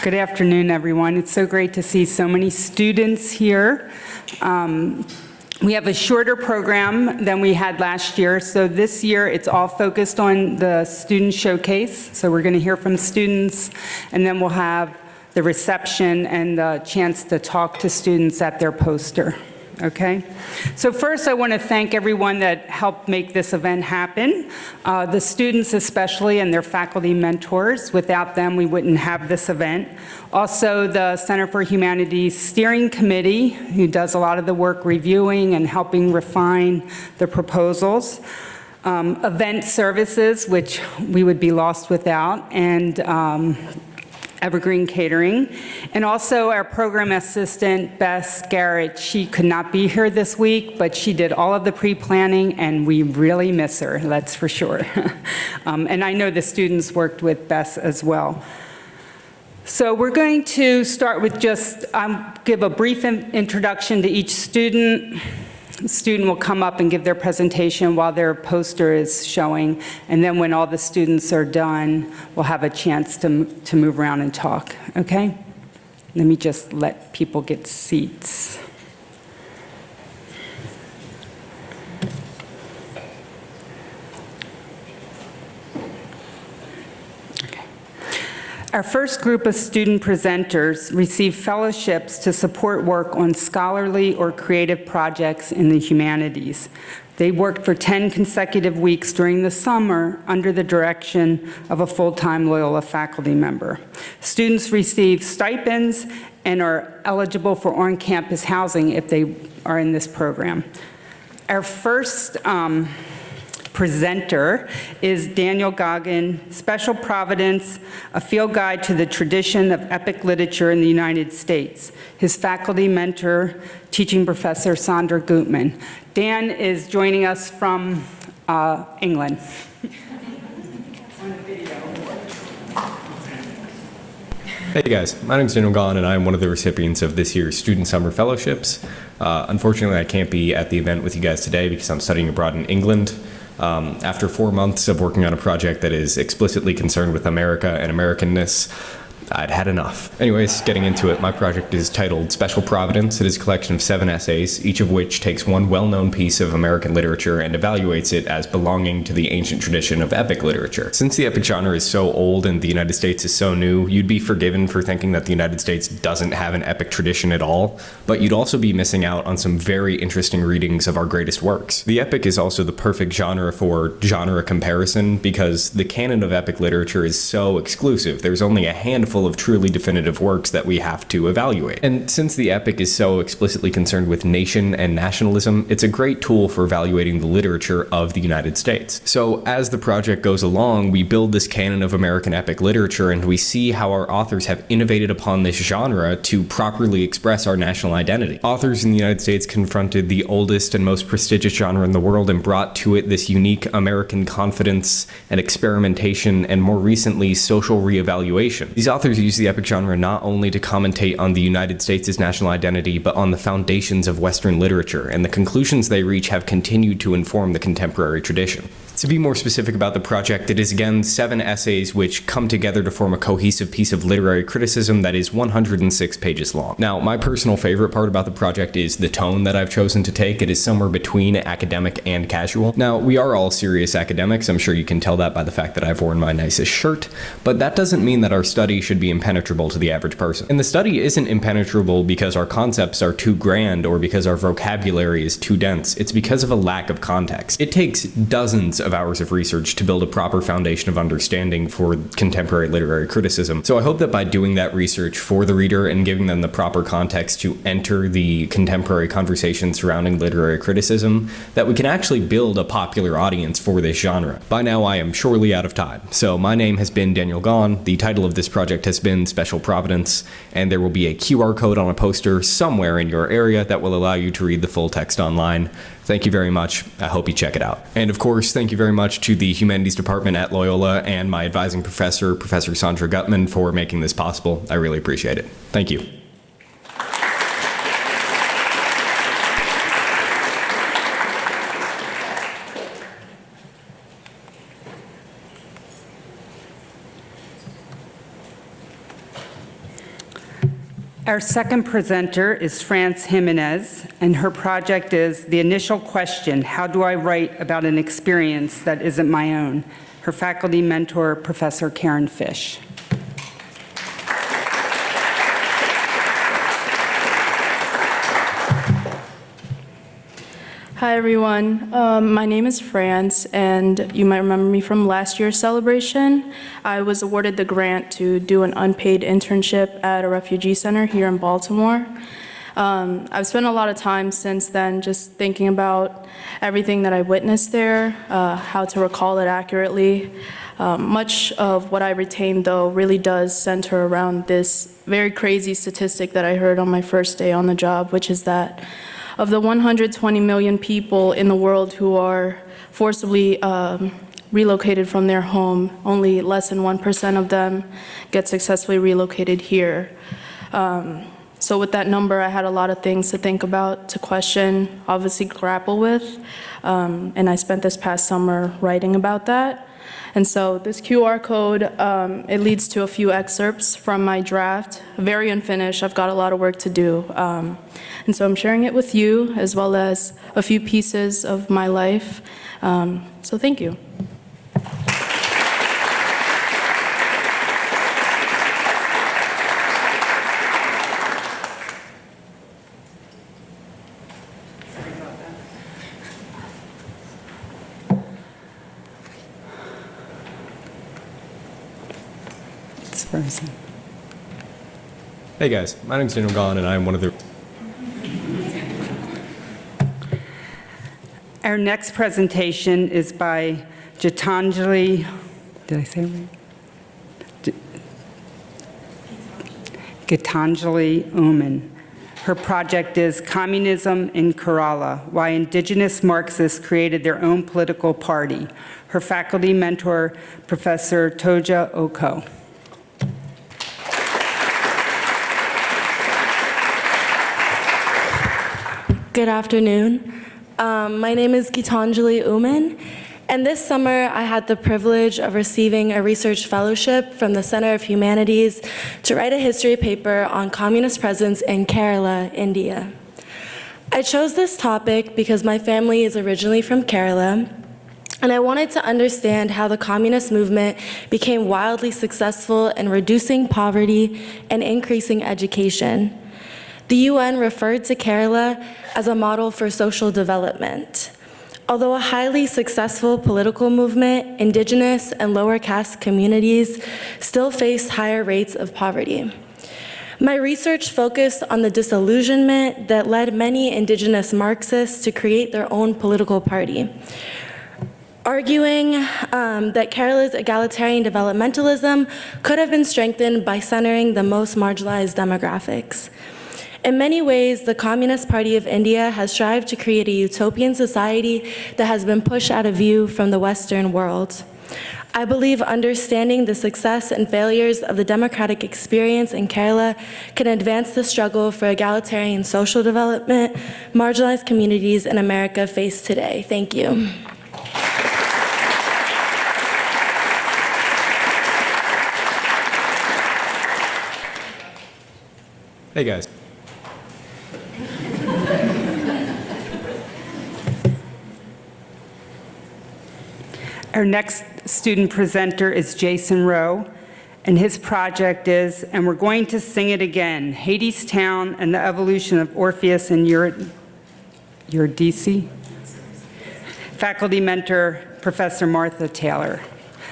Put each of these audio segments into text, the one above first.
Good afternoon, everyone. It's so great to see so many students here. We have a shorter program than we had last year, so this year it's all focused on the student showcase. So we're going to hear from students, and then we'll have the reception and the chance to talk to students at their poster. Okay? So first, I want to thank everyone that helped make this event happen, the students especially and their faculty mentors. Without them, we wouldn't have this event. Also, the Center for Humanities Steering Committee, who does a lot of the work reviewing and helping refine the proposals. Event services, which we would be lost without, and Evergreen Catering, and also our program assistant, Bess Garrett. She could not be here this week, but she did all of the pre-planning, and we really miss her, that's for sure. And I know the students worked with Bess as well. So we're going to start with just give a brief introduction to each student. The student will come up and give their presentation while their poster is showing, and then when all the students are done, we'll have a chance to move around and talk, okay? Let me just let people get seats. Our first group of student presenters received fellowships to support work on scholarly or creative projects in the humanities. They worked for 10 consecutive weeks during the summer under the direction of a full-time Loyola faculty member. Students receive stipends and are eligible for on-campus housing if they are in this program. Our first presenter is Daniel Goggin, Special Providence, a field guide to the tradition of epic literature in the United States. His faculty mentor, teaching professor Sandra Gutman. Dan is joining us from England. Hey guys, my name is Daniel Goggin and I'm one of the recipients of this year's Student Summer Fellowships. Unfortunately, I can't be at the event with you guys today because I'm studying abroad in England. After 4 months of working on a project that is explicitly concerned with America and Americanness, I'd had enough. Anyways, getting into it, my project is titled Special Providence. It is a collection of 7 essays, each of which takes one well-known piece of American literature and evaluates it as belonging to the ancient tradition of epic literature. Since the epic genre is so old and the United States is so new, you'd be forgiven for thinking that the United States doesn't have an epic tradition at all, but you'd also be missing out on some very interesting readings of our greatest works. The epic is also the perfect genre for genre comparison because the canon of epic literature is so exclusive. There's only a handful of truly definitive works that we have to evaluate. And since the epic is so explicitly concerned with nation and nationalism, it's a great tool for evaluating the literature of the United States. So as the project goes along, we build this canon of American epic literature and we see how our authors have innovated upon this genre to properly express our national identity. Authors in the United States confronted the oldest and most prestigious genre in the world and brought to it this unique American confidence and experimentation and more recently social reevaluation. These authors use the epic genre not only to commentate on the United States' national identity, but on the foundations of Western literature, and the conclusions they reach have continued to inform the contemporary tradition. To be more specific about the project, it is again 7 essays which come together to form a cohesive piece of literary criticism that is 106 pages long. Now, my personal favorite part about the project is the tone that I've chosen to take. It is somewhere between academic and casual. Now, we are all serious academics. I'm sure you can tell that by the fact that I've worn my nicest shirt, but that doesn't mean that our study should be impenetrable to the average person. And the study isn't impenetrable because our concepts are too grand or because our vocabulary is too dense. It's because of a lack of context. It takes dozens of hours of research to build a proper foundation of understanding for contemporary literary criticism. So I hope that by doing that research for the reader and giving them the proper context to enter the contemporary conversation surrounding literary criticism, that we can actually build a popular audience for this genre. By now I am surely out of time. So my name has been Daniel Goggin. The title of this project has been Special Providence, and there will be a QR code on a poster somewhere in your area that will allow you to read the full text online. Thank you very much. I hope you check it out. And of course, thank you very much to the Humanities Department at Loyola and my advising professor, Professor Sandra Gutman, for making this possible. I really appreciate it. Thank you. Our second presenter is France Jimenez, and her project is The Initial Question, How Do I Write About an Experience That Isn't My Own? Her faculty mentor, Professor Karen Fish. Hi, everyone. My name is France, and you might remember me from last year's celebration. I was awarded the grant to do an unpaid internship at a refugee center here in Baltimore. I've spent a lot of time since then just thinking about everything that I witnessed there, how to recall it accurately. Much of what I retained, though, really does center around this very crazy statistic that I heard on my first day on the job, which is that of the 120 million people in the world who are forcibly relocated from their home, only less than 1% of them get successfully relocated here. So with that number, I had a lot of things to think about, to question, obviously grapple with, and I spent this past summer writing about that. And so this QR code, it leads to a few excerpts from my draft, very unfinished. I've got a lot of work to do. And so I'm sharing it with you, as well as a few pieces of my life. So thank you. It's frozen. Hey guys, my name's Daniel Gahn, and I'm one of the... Our next presentation is by Gitanjali, did I say it right? Gitanjali Uman. Her project is Communism in Kerala, Why Indigenous Marxists Created Their Own Political Party. Her faculty mentor, Professor Toja Oko. Good afternoon. My name is Gitanjali Uman, and this summer I had the privilege of receiving a research fellowship from the Center of Humanities to write a history paper on communist presence in Kerala, India. I chose this topic because my family is originally from Kerala, and I wanted to understand how the communist movement became wildly successful in reducing poverty and increasing education. The UN referred to Kerala as a model for social development. Although a highly successful political movement, indigenous and lower caste communities still face higher rates of poverty. My research focused on the disillusionment that led many indigenous Marxists to create their own political party, arguing that Kerala's egalitarian developmentalism could have been strengthened by centering the most marginalized demographics. In many ways, the Communist Party of India has strived to create a utopian society that has been pushed out of view from the Western world. I believe understanding the success and failures of the democratic experience in Kerala can advance the struggle for egalitarian social development marginalized communities in America face today. Thank you. Hey guys. Our next student presenter is Jason Rowe, and his project is, and we're going to sing it again, Hadestown and the Evolution of Orpheus and Eurydice. Faculty mentor, Professor Martha Taylor.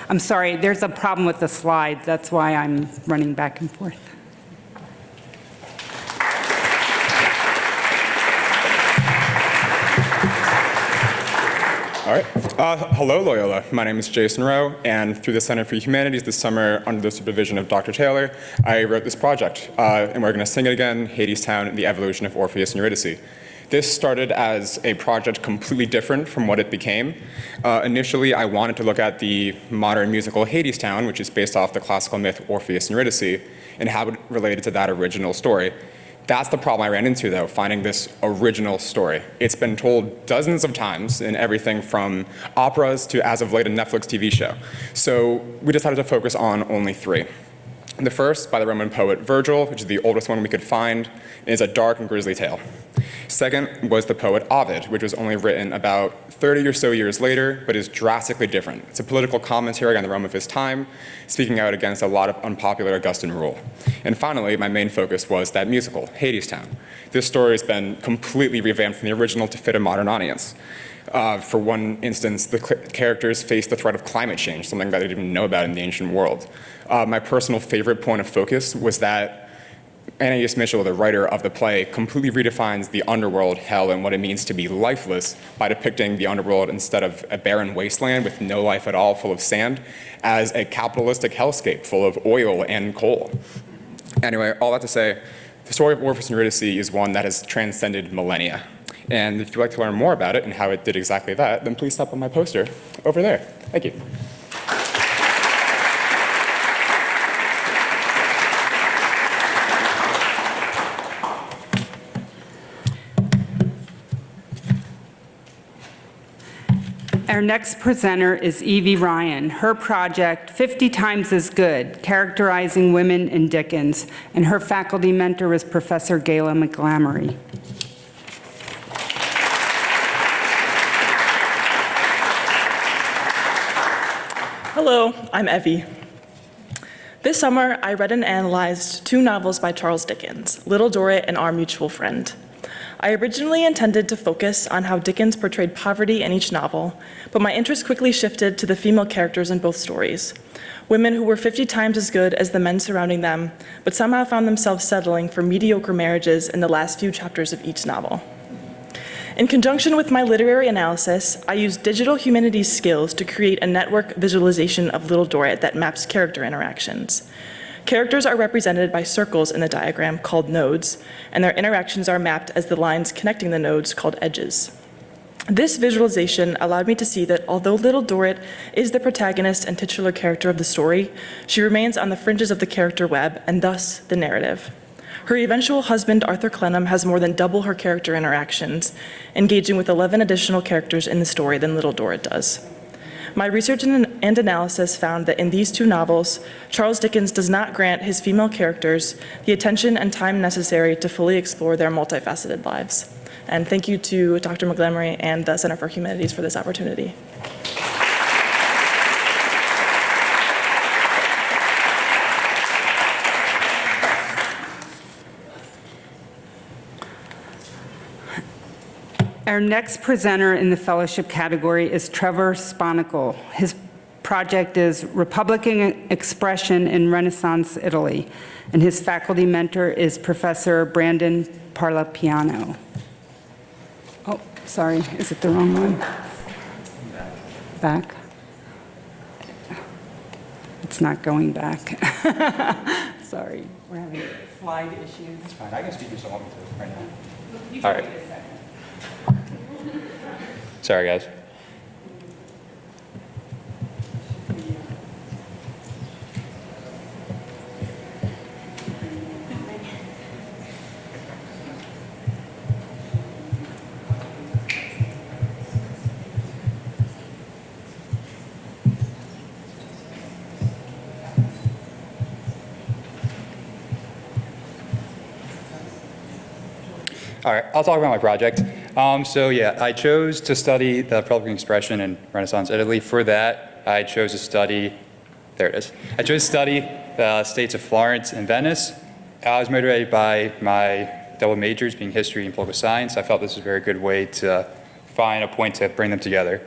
I'm sorry, there's a problem with the slides. That's why I'm running back and forth. All right. Hello, Loyola. My name is Jason Rowe, and through the Center for Humanities this summer, under the supervision of Dr. Taylor, I wrote this project, and we're going to sing it again, Hadestown, the Evolution of Orpheus and Eurydice. This started as a project completely different from what it became. Initially, I wanted to look at the modern musical Hadestown, which is based off the classical myth Orpheus and Eurydice, and how it related to that original story. That's the problem I ran into, though, finding this original story. It's been told dozens of times in everything from operas to, as of late, a Netflix TV show. So we decided to focus on only 3. The first, by the Roman poet Virgil, which is the oldest one we could find, is a dark and grisly tale. Second was the poet Ovid, which was only written about 30 or so years later, but is drastically different. It's a political commentary on the Rome of his time, speaking out against a lot of unpopular Augustan rule. And finally, my main focus was that musical, Hadestown. This story has been completely revamped from the original to fit a modern audience. For one instance, the characters face the threat of climate change, something that I didn't even know about in the ancient world. My personal favorite point of focus was that Ananias Mitchell, the writer of the play, completely redefines the underworld, hell, and what it means to be lifeless by depicting the underworld instead of a barren wasteland with no life at all, full of sand, as a capitalistic hellscape full of oil and coal. Anyway, all that to say, the story of Orpheus and Eurydice is one that has transcended millennia. And if you'd like to learn more about it and how it did exactly that, then please stop on my poster over there. Thank you. Our next presenter is Evie Ryan. Her project, 50 Times as Good, Characterizing Women in Dickens, and her faculty mentor is Professor Gayla McGlamory. Hello, I'm Evie. This summer, I read and analyzed 2 novels by Charles Dickens, Little Dorrit and Our Mutual Friend. I originally intended to focus on how Dickens portrayed poverty in each novel, but my interest quickly shifted to the female characters in both stories, women who were 50 times as good as the men surrounding them, but somehow found themselves settling for mediocre marriages in the last few chapters of each novel. In conjunction with my literary analysis, I used digital humanities skills to create a network visualization of Little Dorrit that maps character interactions. Characters are represented by circles in the diagram called nodes, and their interactions are mapped as the lines connecting the nodes called edges. This visualization allowed me to see that although Little Dorrit is the protagonist and titular character of the story, she remains on the fringes of the character web and thus the narrative. Her eventual husband, Arthur Clenham, has more than double her character interactions, engaging with 11 additional characters in the story than Little Dorrit does. My research and analysis found that in these 2 novels, Charles Dickens does not grant his female characters the attention and time necessary to fully explore their multifaceted lives. And thank you to Dr. McGlamory and the Center for Humanities for this opportunity. Our next presenter in the fellowship category is Trevor Sponicle. His project is Republican Expression in Renaissance Italy, and his faculty mentor is Professor Brandon Parlapiano. Oh, sorry, is it the wrong one? Back? It's not going back. Sorry, we're having slide issues. It's fine. I can speak to someone right now. You All can right. wait a second. Sorry, guys. All right, I'll talk about my project. So yeah, I chose to study the Republican expression in Renaissance Italy. For that, I chose to study, there it is. I chose to study the states of Florence and Venice. I was motivated by my double majors being history and political science. I felt this was a very good way to find a point to bring them together.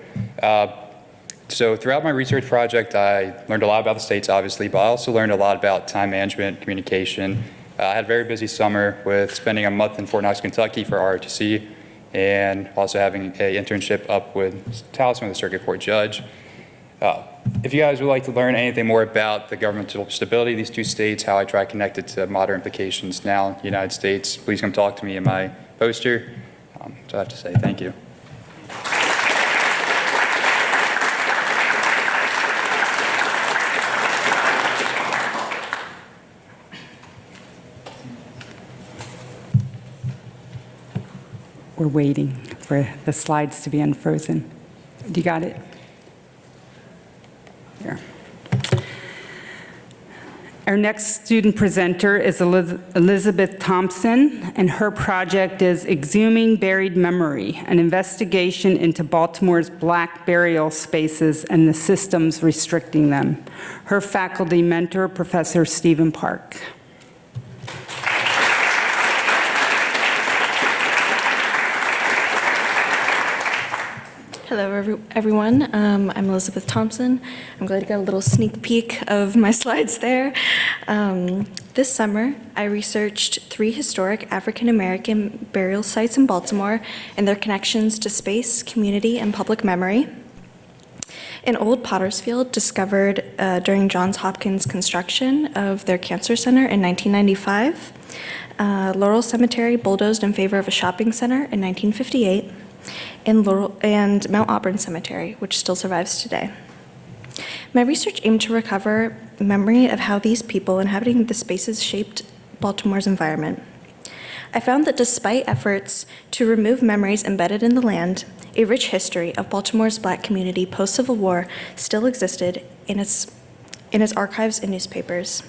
So throughout my research project, I learned a lot about the states, obviously, but I also learned a lot about time management, communication. I had a very busy summer with spending a month in Fort Knox, Kentucky for ROTC, and also having an internship up with Talisman, the circuit court judge. If you guys would like to learn anything more about the governmental stability of these 2 states, how I try to connect it to modern implications now in the United States, please come talk to me in my poster. So I have to say thank you. We're waiting for the slides to be unfrozen. You got it? Here. Our next student presenter is Elizabeth Thompson, and her project is Exhuming Buried Memory, an investigation into Baltimore's Black burial spaces and the systems restricting them. Her faculty mentor, Professor Stephen Park. Hello, everyone. I'm Elizabeth Thompson. I'm glad to get a little sneak peek of my slides there. This summer, I researched 3 historic African-American burial sites in Baltimore and their connections to space, community, and public memory. An old potter's field discovered during Johns Hopkins construction of their cancer center in 1995. Laurel Cemetery bulldozed in favor of a shopping center in 1958. And Mount Auburn Cemetery, which still survives today. My research aimed to recover memory of how these people inhabiting the spaces shaped Baltimore's environment. I found that despite efforts to remove memories embedded in the land, a rich history of Baltimore's Black community post-Civil War still existed in its archives and newspapers.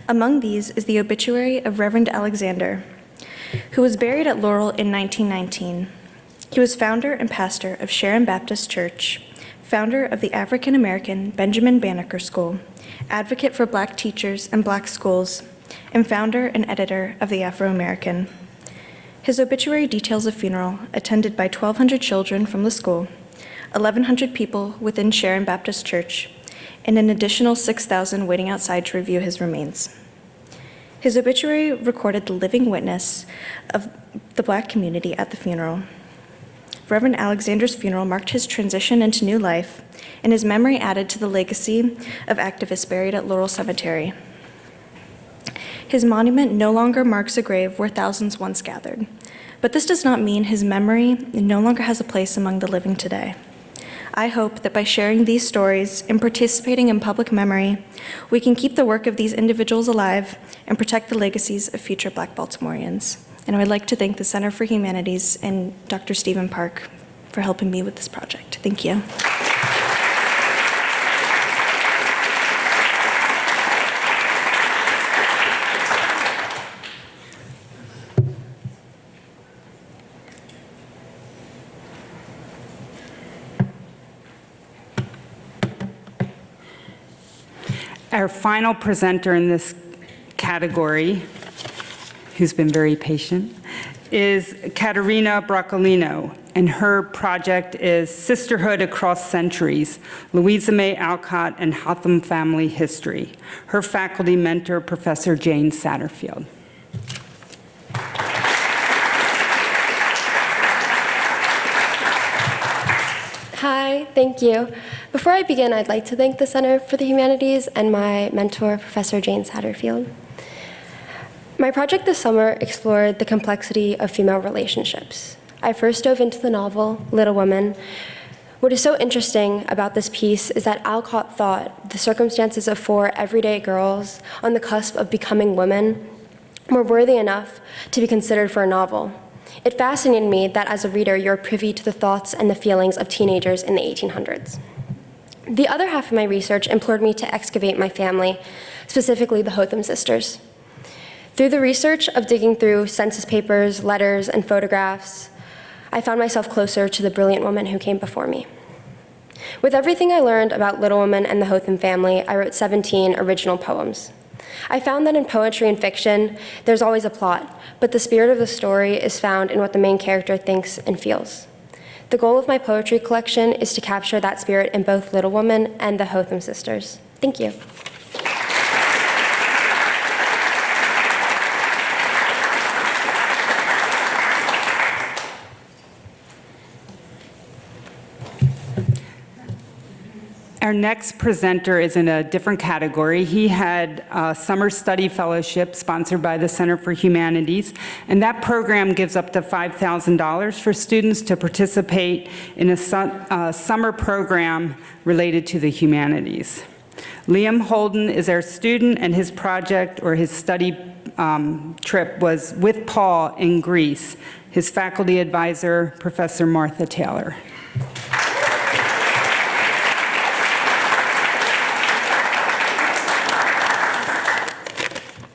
Among these is the obituary of Reverend Alexander, who was buried at Laurel in 1919. He was founder and pastor of Sharon Baptist Church, founder of the African American Benjamin Banneker School, advocate for Black teachers and Black schools, and founder and editor of the Afro American. His obituary details a funeral attended by 1,200 children from the school, 1,100 people within Sharon Baptist Church, and an additional 6,000 waiting outside to review his remains. His obituary recorded the living witness of the Black community at the funeral. Reverend Alexander's funeral marked his transition into new life, and his memory added to the legacy of activists buried at Laurel Cemetery. His monument no longer marks a grave where thousands once gathered, but this does not mean his memory no longer has a place among the living today. I hope that by sharing these stories and participating in public memory, we can keep the work of these individuals alive and protect the legacies of future Black Baltimoreans. And I would like to thank the Center for Humanities and Dr. Stephen Park for helping me with this project. Thank you. Our final presenter in this category, who's been very patient, is Katerina Broccolino, and her project is Sisterhood Across Centuries, Louisa May Alcott and Hotham Family History. Her faculty mentor, Professor Jane Satterfield. Hi, thank you. Before I begin, I'd like to thank the Center for the Humanities and my mentor, Professor Jane Satterfield. My project this summer explored the complexity of female relationships. I first dove into the novel, Little Women. What is so interesting about this piece is that Alcott thought the circumstances of 4 everyday girls on the cusp of becoming women were worthy enough to be considered for a novel. It fascinated me that as a reader, you're privy to the thoughts and the feelings of teenagers in the 1800s. The other half of my research implored me to excavate my family, specifically the Hotham sisters. Through the research of digging through census papers, letters, and photographs, I found myself closer to the brilliant woman who came before me. With everything I learned about Little Women and the Hotham family, I wrote 17 original poems. I found that in poetry and fiction, there's always a plot, but the spirit of the story is found in what the main character thinks and feels. The goal of my poetry collection is to capture that spirit in both Little Women and the Hotham sisters. Thank you. Our next presenter is in a different category. He had a summer study fellowship sponsored by the Center for Humanities, and that program gives up to $5,000 for students to participate in a summer program related to the humanities. Liam Holden is our student, and his project or his study trip was with Paul in Greece. His faculty advisor, Professor Martha Taylor.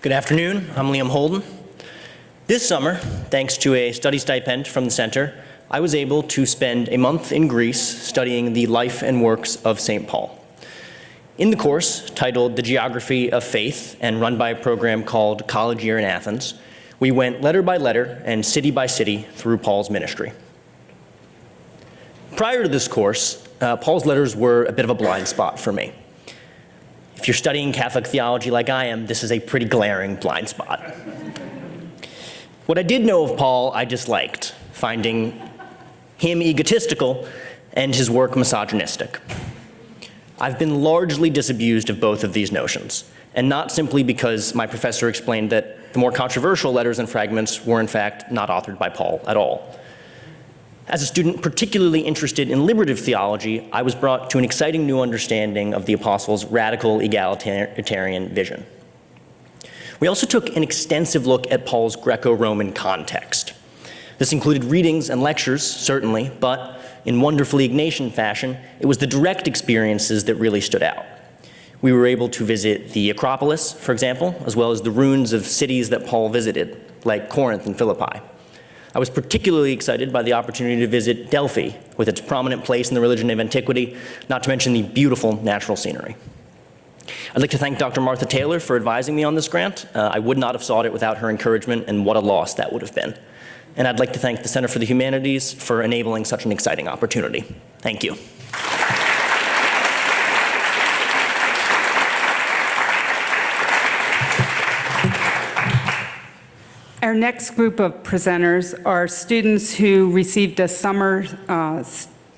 Good afternoon, I'm Liam Holden. This summer, thanks to a study stipend from the center, I was able to spend a month in Greece studying the life and works of St. Paul. In the course, titled The Geography of Faith and run by a program called College Year in Athens, we went letter by letter and city by city through Paul's ministry. Prior to this course, Paul's letters were a bit of a blind spot for me. If you're studying Catholic theology like I am, this is a pretty glaring blind spot. What I did know of Paul, I disliked, finding him egotistical and his work misogynistic. I've been largely disabused of both of these notions, and not simply because my professor explained that the more controversial letters and fragments were in fact not authored by Paul at all. As a student particularly interested in liberative theology, I was brought to an exciting new understanding of the apostles' radical egalitarian vision. We also took an extensive look at Paul's Greco-Roman context. This included readings and lectures, certainly, but in wonderfully Ignatian fashion, it was the direct experiences that really stood out. We were able to visit the Acropolis, for example, as well as the ruins of cities that Paul visited, like Corinth and Philippi. I was particularly excited by the opportunity to visit Delphi, with its prominent place in the religion of antiquity, not to mention the beautiful natural scenery. I'd like to thank Dr. Martha Taylor for advising me on this grant. I would not have sought it without her encouragement, and what a loss that would have been. And I'd like to thank the Center for the Humanities for enabling such an exciting opportunity. Thank you. Our next group of presenters are students who received a summer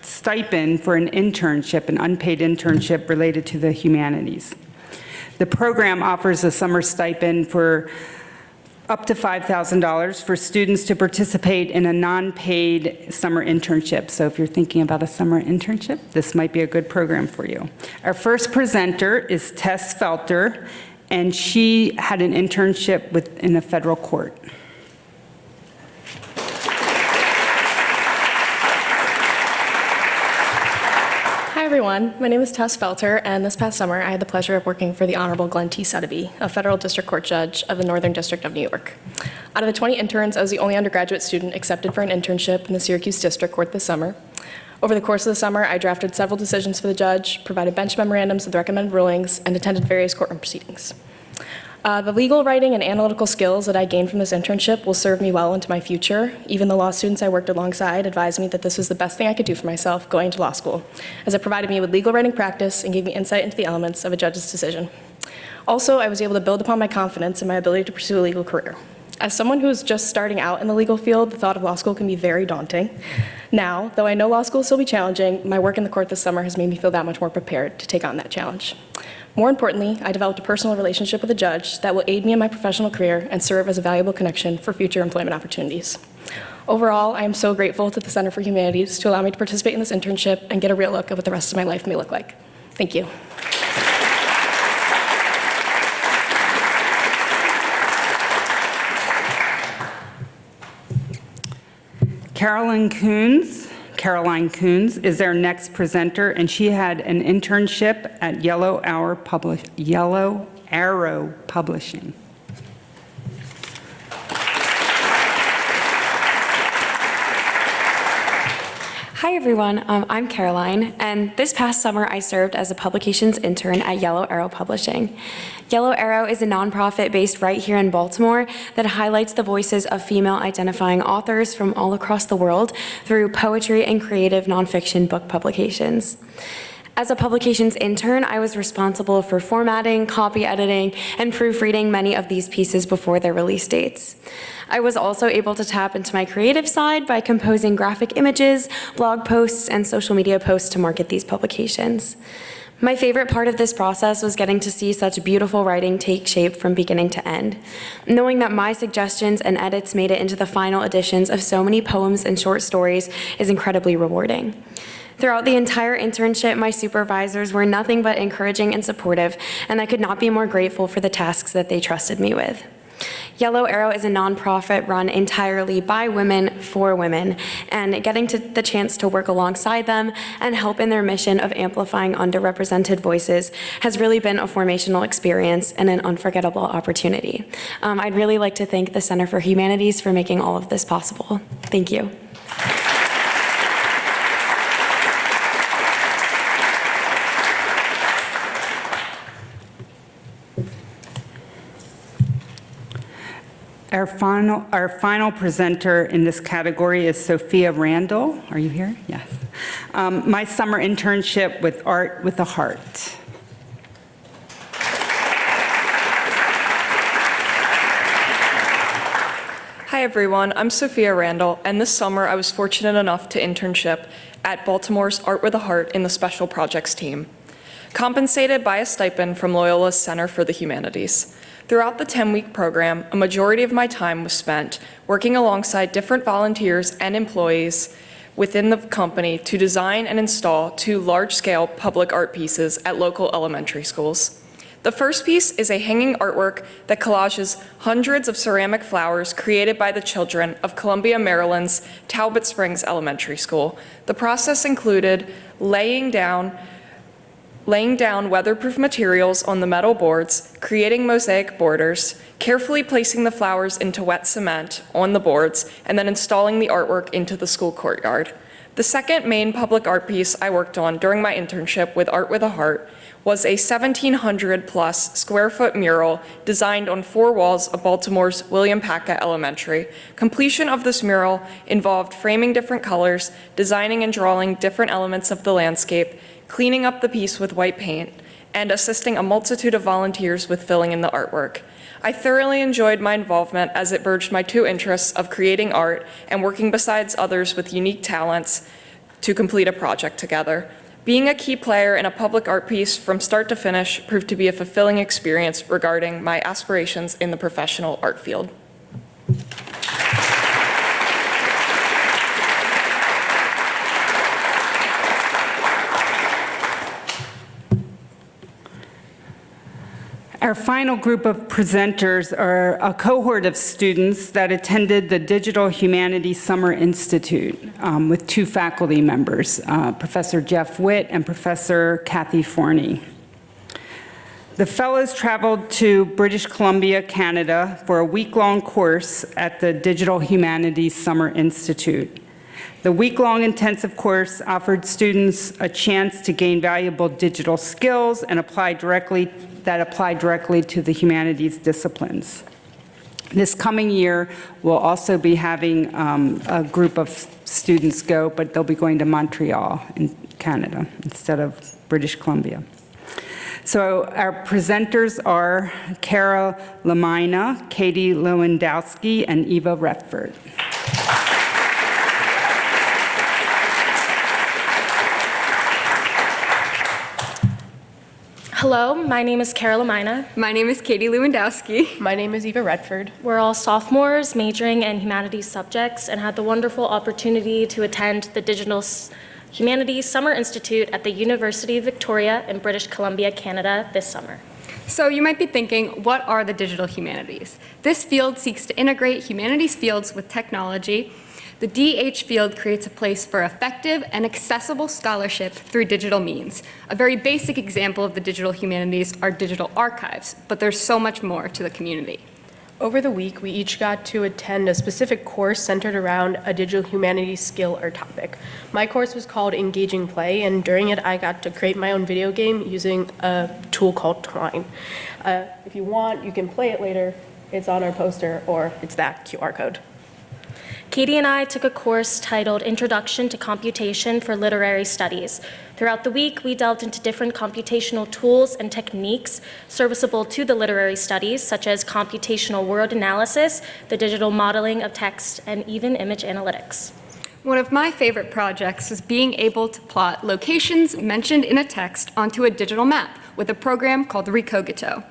stipend for an internship, an unpaid internship related to the humanities. The program offers a summer stipend for up to $5,000 for students to participate in a non-paid summer internship. So if you're thinking about a summer internship, this might be a good program for you. Our first presenter is Tess Felter, and she had an internship in a federal court. Hi everyone, my name is Tess Felter, and this past summer I had the pleasure of working for the Honorable Glenn T. Sotheby, a federal district court judge of the Northern District of New York. Out of the 20 interns, I was the only undergraduate student accepted for an internship in the Syracuse District Court this summer. Over the course of the summer, I drafted several decisions for the judge, provided bench memorandums with recommended rulings, and attended various courtroom proceedings. The legal writing and analytical skills that I gained from this internship will serve me well into my future. Even the law students I worked alongside advised me that this was the best thing I could do for myself going to law school, as it provided me with legal writing practice and gave me insight into the elements of a judge's decision. Also, I was able to build upon my confidence in my ability to pursue a legal career. As someone who is just starting out in the legal field, the thought of law school can be very daunting. Now, though I know law school will still be challenging, my work in the court this summer has made me feel that much more prepared to take on that challenge. More importantly, I developed a personal relationship with a judge that will aid me in my professional career and serve as a valuable connection for future employment opportunities. Overall, I am so grateful to the Center for Humanities to allow me to participate in this internship and get a real look at what the rest of my life may look like. Thank you. Caroline Coons is our next presenter, and she had an internship at Yellow Arrow Publishing. Hi everyone, I'm Caroline, and this past summer I served as a publications intern at Yellow Arrow Publishing. Yellow Arrow is a nonprofit based right here in Baltimore that highlights the voices of female identifying authors from all across the world through poetry and creative nonfiction book publications. As a publications intern, I was responsible for formatting, copy editing, and proofreading many of these pieces before their release dates. I was also able to tap into my creative side by composing graphic images, blog posts, and social media posts to market these publications. My favorite part of this process was getting to see such beautiful writing take shape from beginning to end. Knowing that my suggestions and edits made it into the final editions of so many poems and short stories is incredibly rewarding. Throughout the entire internship, my supervisors were nothing but encouraging and supportive, and I could not be more grateful for the tasks that they trusted me with. Yellow Arrow is a nonprofit run entirely by women for women, and getting the chance to work alongside them and help in their mission of amplifying underrepresented voices has really been a formational experience and an unforgettable opportunity. I'd really like to thank the Center for Humanities for making all of this possible. Thank you. Our final presenter in this category is Sophia Randall. Are you here? Yes. My summer internship with Art with a Heart. Hi everyone, I'm Sophia Randall, and this summer I was fortunate enough to internship at Baltimore's Art with a Heart in the Special Projects team, compensated by a stipend from Loyola's Center for the Humanities. Throughout the 10-week program, a majority of my time was spent working alongside different volunteers and employees within the company to design and install 2 large-scale public art pieces at local elementary schools. The first piece is a hanging artwork that collages hundreds of ceramic flowers created by the children of Columbia, Maryland's Talbot Springs Elementary School. The process included laying down weatherproof materials on the metal boards, creating mosaic borders, carefully placing the flowers into wet cement on the boards, and then installing the artwork into the school courtyard. The second main public art piece I worked on during my internship with Art with a Heart was a 1,700+ square foot mural designed on 4 walls of Baltimore's William Paca Elementary. Completion of this mural involved framing different colors, designing and drawing different elements of the landscape, cleaning up the piece with white paint, and assisting a multitude of volunteers with filling in the artwork. I thoroughly enjoyed my involvement as it merged my 2 interests of creating art and working besides others with unique talents to complete a project together. Being a key player in a public art piece from start to finish proved to be a fulfilling experience regarding my aspirations in the professional art field. Our final group of presenters are a cohort of students that attended the Digital Humanities Summer Institute with 2 faculty members, Professor Jeff Witt and Professor Kathy Forney. The fellows traveled to British Columbia, Canada for a week-long course at the Digital Humanities Summer Institute. The week-long intensive course offered students a chance to gain valuable digital skills and apply directly to the humanities disciplines. This coming year, we'll also be having a group of students go, but they'll be going to Montreal in Canada instead of British Columbia. So our presenters are Kara Lamina, Katie Lewandowski, and Eva Redford. Hello, my name is Kara Lamina. My name is Katie Lewandowski. My name is Eva Redford. We're all sophomores majoring in humanities subjects and had the wonderful opportunity to attend the Digital Humanities Summer Institute at the University of Victoria in British Columbia, Canada this summer. So you might be thinking, what are the digital humanities? This field seeks to integrate humanities fields with technology. The DH field creates a place for effective and accessible scholarship through digital means. A very basic example of the digital humanities are digital archives, but there's so much more to the community. Over the week, we each got to attend a specific course centered around a digital humanities skill or topic. My course was called Engaging Play, and during it, I got to create my own video game using a tool called Twine. If you want, you can play it later. It's on our poster, or it's that QR code. Katie and I took a course titled Introduction to Computation for Literary Studies. Throughout the week, we delved into different computational tools and techniques serviceable to the literary studies, such as computational word analysis, the digital modeling of text, and even image analytics. One of my favorite projects was being able to plot locations mentioned in a text onto a digital map with a program called Recogito.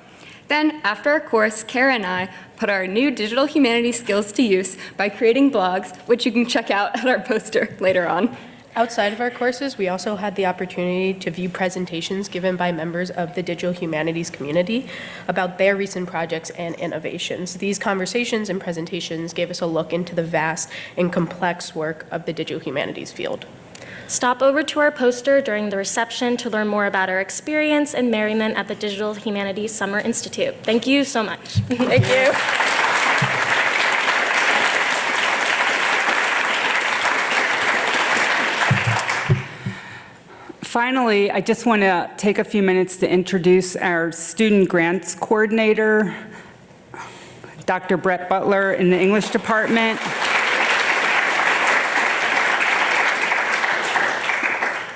Then, after our course, Kara and I put our new digital humanities skills to use by creating blogs, which you can check out at our poster later on. Outside of our courses, we also had the opportunity to view presentations given by members of the digital humanities community about their recent projects and innovations. These conversations and presentations gave us a look into the vast and complex work of the digital humanities field. Stop over to our poster during the reception to learn more about our experience and merriment at the Digital Humanities Summer Institute. Thank you so much. Thank you. Finally, I just want to take a few minutes to introduce our student grants coordinator, Dr. Brett Butler in the English department.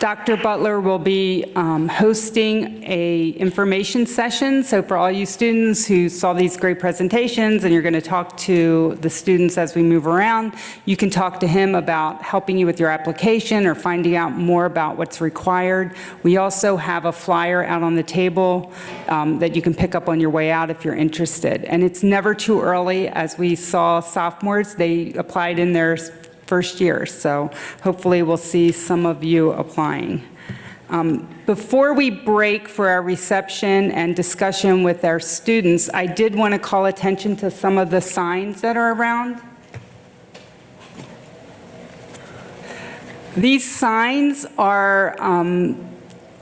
Dr. Butler will be hosting a information session. So for all you students who saw these great presentations and you're going to talk to the students as we move around, you can talk to him about helping you with your application or finding out more about what's required. We also have a flyer out on the table that you can pick up on your way out if you're interested. And it's never too early. As we saw sophomores, they applied in their first year, so hopefully we'll see some of you applying. Before we break for our reception and discussion with our students, I did want to call attention to some of the signs that are around. These signs are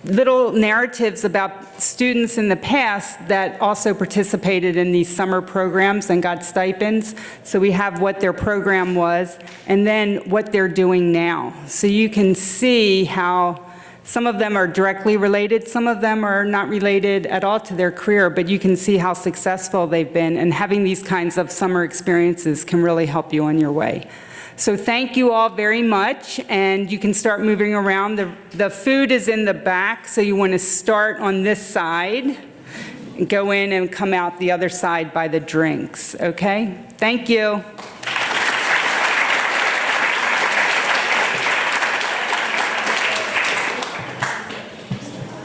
little narratives about students in the past that also participated in these summer programs and got stipends. So we have what their program was and then what they're doing now. So you can see how some of them are directly related, some of them are not related at all to their career, but you can see how successful they've been, and having these kinds of summer experiences can really help you on your way. So thank you all very much, and you can start moving around. The food is in the back, so you want to start on this side, and go in and come out the other side by the drinks, okay? Thank you.